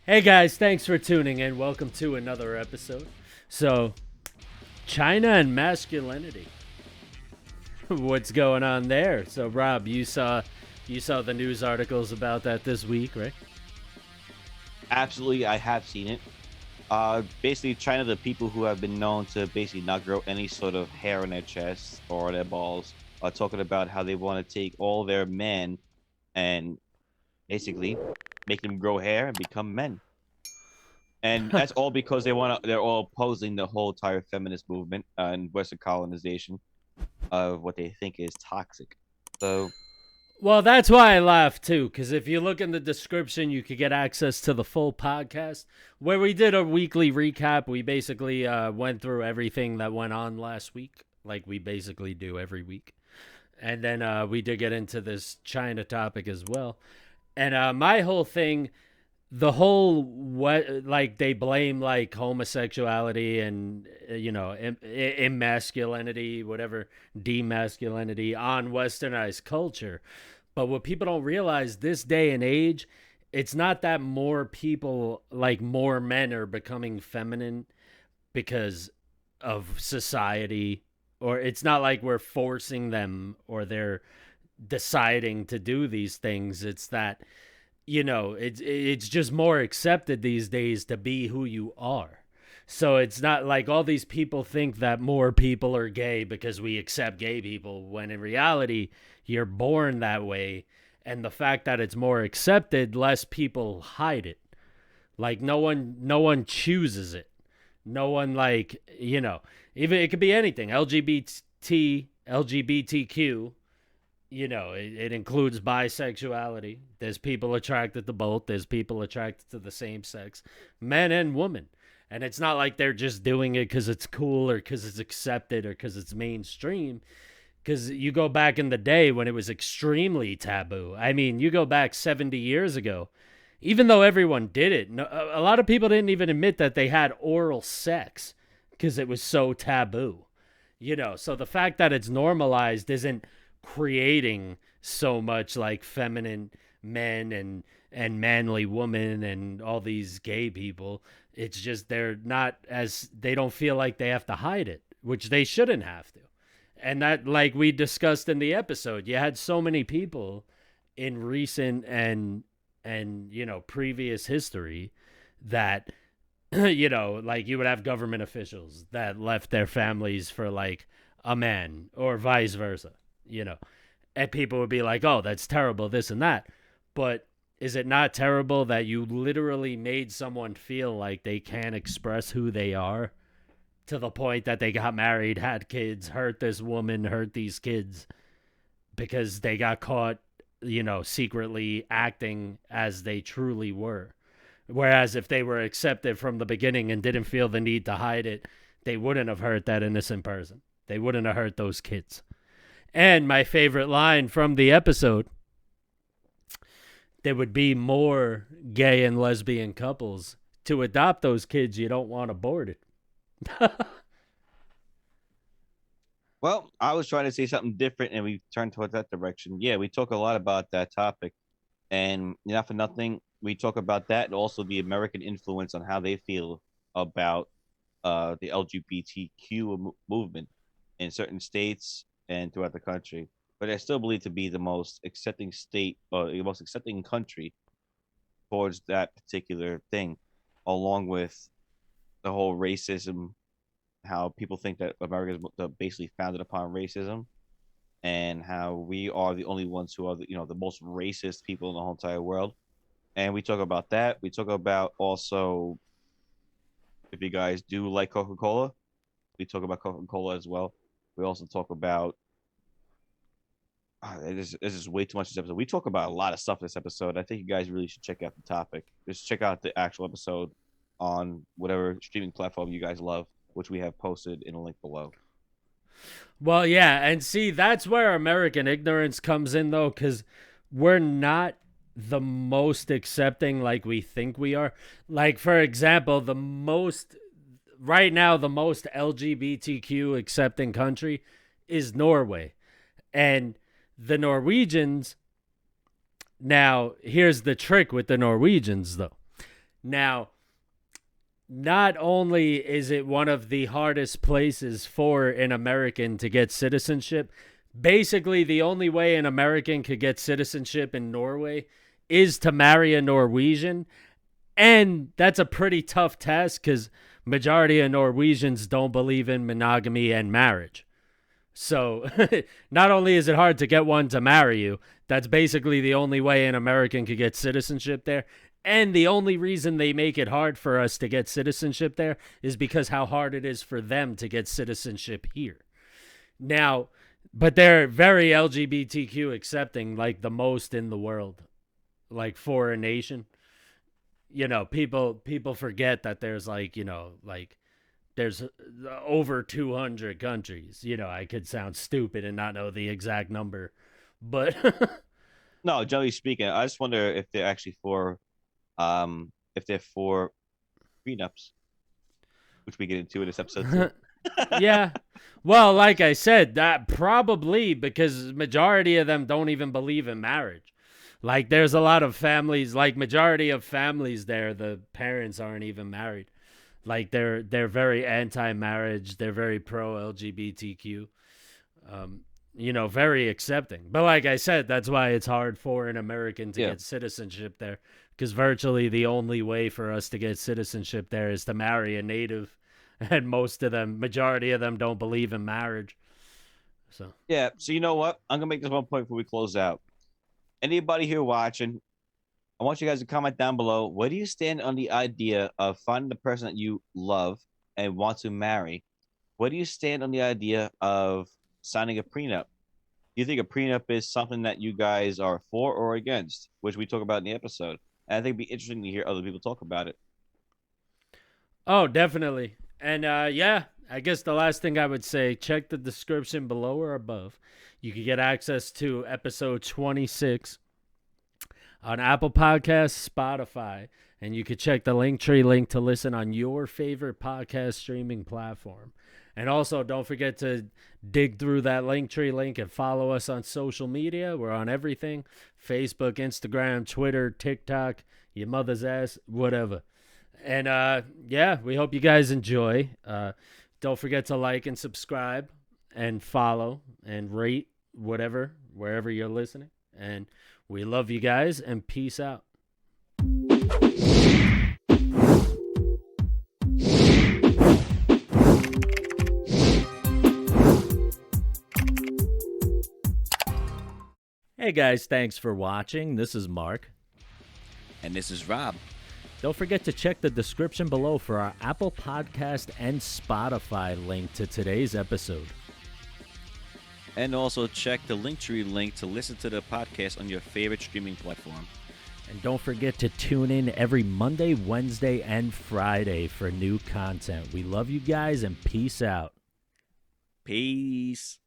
Hey guys, thanks for tuning in. Welcome to another episode. So, China and masculinity. What's going on there? So, Rob, you saw the news articles about that this week, right? Absolutely, I have seen it. Basically, China, the people who have been known to basically not grow any sort of hair on their chest or their balls, are talking about how they want to take all their men and basically make them grow hair and become men. And that's all because they're all opposing the whole entire feminist movement and Western colonization of what they think is toxic. So, Well, that's why I laughed too, because if you look in the description, you could get access to the full podcast where we did a weekly recap. We basically went through everything that went on last week, like we basically do every week. And then we did get into this China topic as well. And my whole thing, the whole what like they blame like homosexuality and emasculinity, whatever, demasculinity on westernized culture. But what people don't realize this day and age, it's not that more people, like more men are becoming feminine because of society, or it's not like we're forcing them or they're deciding to do these things. It's that it's just more accepted these days to be who you are. So it's not like all these people think that more people are gay because we accept gay people, when in reality you're born that way. And the fact that it's more accepted, less people hide it. Like no one chooses it. No one, like, even it could be anything. LGBTQ, it includes bisexuality. There's people attracted to both. There's people attracted to the same sex, men and women. And it's not like they're just doing it because it's cool or because it's accepted or because it's mainstream. Because you go back in the day when it was extremely taboo. I mean, you go back 70 years ago, even though everyone did it, no, a lot of people didn't even admit that they had oral sex because it was so taboo. So the fact that it's normalized isn't creating so much like feminine men and manly women and all these gay people. It's just they don't feel like they have to hide it, which they shouldn't have to. And that, like we discussed in the episode, you had so many people in recent and previous history that like you would have government officials that left their families for like a man or vice versa, you know. And people would be like, "Oh, that's terrible, this and that." But is it not terrible that you literally made someone feel like they can't express who they are to the point that they got married, had kids, hurt this woman, hurt these kids because they got caught, secretly acting as they truly were? Whereas if they were accepted from the beginning and didn't feel the need to hide it, they wouldn't have hurt that innocent person. They wouldn't have hurt those kids. And my favorite line from the episode, there would be more gay and lesbian couples to adopt those kids you don't want aborted. well, I was trying to say something different, and we turned towards that direction. Yeah, we talk a lot about that topic. And not for nothing, we talk about that and also the American influence on how they feel about the LGBTQ movement in certain states and throughout the country. But I still believe to be the most accepting state or the most accepting country towards that particular thing, along with the whole racism, how people think that America is basically founded upon racism, and how we are the only ones who are the most racist people in the whole entire world. And we talk about that. We talk about also, if you guys do like Coca-Cola, we talk about Coca-Cola as well. We also talk about this is way too much this episode. We talk about a lot of stuff this episode. I think you guys really should check out the topic. Just check out the actual episode on whatever streaming platform you guys love, which we have posted in a link below. Well, yeah, and see, that's where American ignorance comes in, though, because we're not the most accepting like we think we are. Like, for example, right now, the most LGBTQ accepting country is Norway. And the Norwegians, now, here's the trick with the Norwegians, though. Now, not only is it one of the hardest places for an American to get citizenship, basically the only way an American could get citizenship in Norway is to marry a Norwegian. And that's a pretty tough task because majority of Norwegians don't believe in monogamy and marriage. So not only is it hard to get one to marry you, that's basically the only way an American could get citizenship there. And the only reason they make it hard for us to get citizenship there is because how hard it is for them to get citizenship here. Now, but they're very LGBTQ accepting, like the most in the world, like for a nation. People forget that there's like there's over 200 countries. I could sound stupid and not know the exact number, but No, generally speaking, I just wonder if they're for prenups, which we get into in this episode too. yeah. Well, like I said, that probably because majority of them don't even believe in marriage. Like there's a lot of families, like majority of families there, the parents aren't even married. Like they're very anti-marriage. They're very pro-LGBTQ. Very accepting. But like I said, that's why it's hard for an American to get citizenship there, because virtually the only way for us to get citizenship there is to marry a native, and majority of them don't believe in marriage. So Yeah. So you know what? I'm gonna make this one point before we close out. Anybody here watching, I want you guys to comment down below. Where do you stand on the idea of finding the person that you love and want to marry? Where do you stand on the idea of signing a prenup? Do you think a prenup is something that you guys are for or against, which we talk about in the episode? And I think it'd be interesting to hear other people talk about it. Oh, definitely. And yeah, I guess the last thing I would say, check the description below or above. You can get access to episode 26 on Apple Podcasts, Spotify, and you could check the Linktree link to listen on your favorite podcast streaming platform. And also, don't forget to dig through that Linktree link and follow us on social media. We're on everything: Facebook, Instagram, Twitter, TikTok, your mother's ass, whatever. And yeah, we hope you guys enjoy. Don't forget to like and subscribe and follow and rate wherever you're listening. And we love you guys, and peace out. Hey guys, thanks for watching. This is Mark. And this is Rob. Don't forget to check the description below for our Apple Podcast and Spotify link to today's episode. And also check the Linktree link to listen to the podcast on your favorite streaming platform. And don't forget to tune in every Monday, Wednesday, and Friday for new content. We love you guys, and peace out. Peace.